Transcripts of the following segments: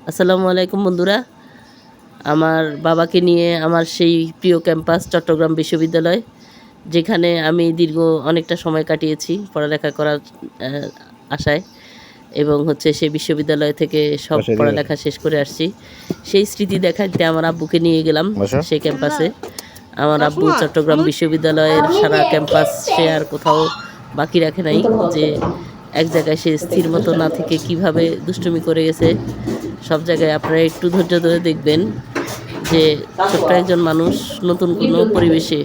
আসসালামু আলাইকুম বন্ধুরা। আমার বাবাকে নিয়ে আমার সেই প্রিয় ক্যাম্পাস চট্টগ্রাম বিশ্ববিদ্যালয়, যেখানে আমি দীর্ঘ অনেকটা সময় কাটিয়েছি পড়ালেখা করার আশায়, এবং সেই বিশ্ববিদ্যালয় থেকে সব পড়ালেখা শেষ করে আসছি। সেই স্মৃতি দেখাতে আমার আব্বুকে নিয়ে গেলাম সেই ক্যাম্পাসে। আমার আব্বু চট্টগ্রাম বিশ্ববিদ্যালয়ের সারা ক্যাম্পাস সে আর কোথাও বাকি রাখে নাই, যে এক জায়গায় সে স্থির মতো না থেকে কিভাবে দুষ্টুমি করে গেছে। সব জায়গায় আপনারা একটু ধৈর্য ধরে দেখবেন যে ছোট্ট একজন মানুষ নতুন কোনো পরিবেশে,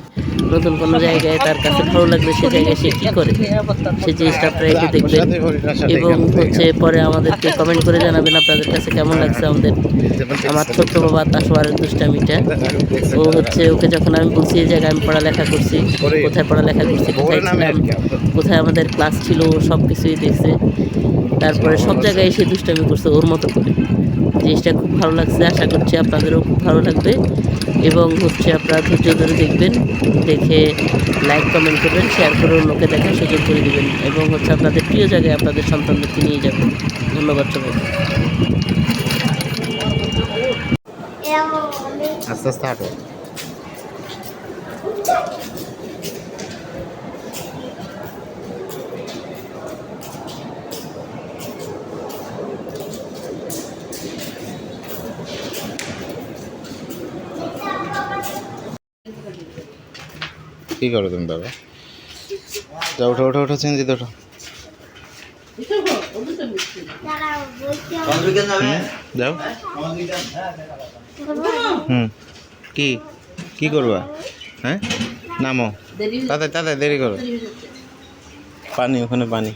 নতুন কোনো জায়গায় তার কাছে ভালো লাগবে সে জায়গায় সে কী করে, সেই জিনিসটা আপনারা একটু দেখবেন। এবং পরে আমাদেরকে কমেন্ট করে জানাবেন আপনাদের কাছে কেমন লাগছে আমার ছোট্ট বাবা তাসওয়ারের দুষ্টামিটা। ওকে যখন আমি বলছি এই জায়গায় আমি পড়ালেখা করছি, কোথায় পড়ালেখা করছি, কোথায় ছিলাম, কোথায় আমাদের ক্লাস ছিল, সব কিছুই দেখছে। তারপরে সব জায়গায় এসে দুষ্টামি করছে ওর মতো করে। জিনিসটা খুব ভালো লাগছে, আশা করছি আপনাদেরও খুব ভালো লাগবে। এবং আপনারা ধৈর্য ধরে দেখবেন, দেখে লাইক কমেন্ট করবেন, শেয়ার করে অন্যকে দেখার সুযোগ করে দেবেন, এবং আপনাদের প্রিয় জায়গায় আপনাদের সন্তানদেরকে নিয়ে যাবেন। ধন্যবাদ সবাই। আস্তে আস্তে হাঁটো। কি করো তুমি বাবা? যাও, ওঠো ওঠো ওঠো, চেঞ্জিতে ওঠো। যাও। কি কি করবা? হ্যাঁ, নামো তাড়াতাড়ি দেরি করো। পানি, ওখানে পানি।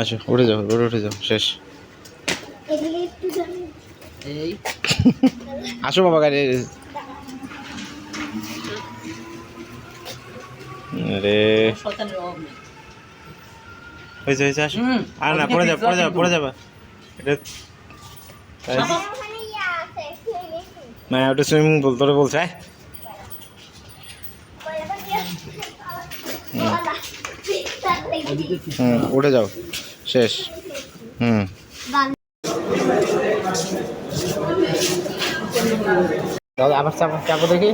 আচ্ছা, উঠে যাও, উঠে যাও, শেষ। আসো বাবা, গাড়ি। আরে হয়েছে হয়েছে, আসো। আর না, পড়ে যাবে, পড়ে যাবে এটা। না, ওটা সুইমিং পুল, তোরে বলছে। উঠে যাও, শেষ। দাদা আবার চাপো দেখি।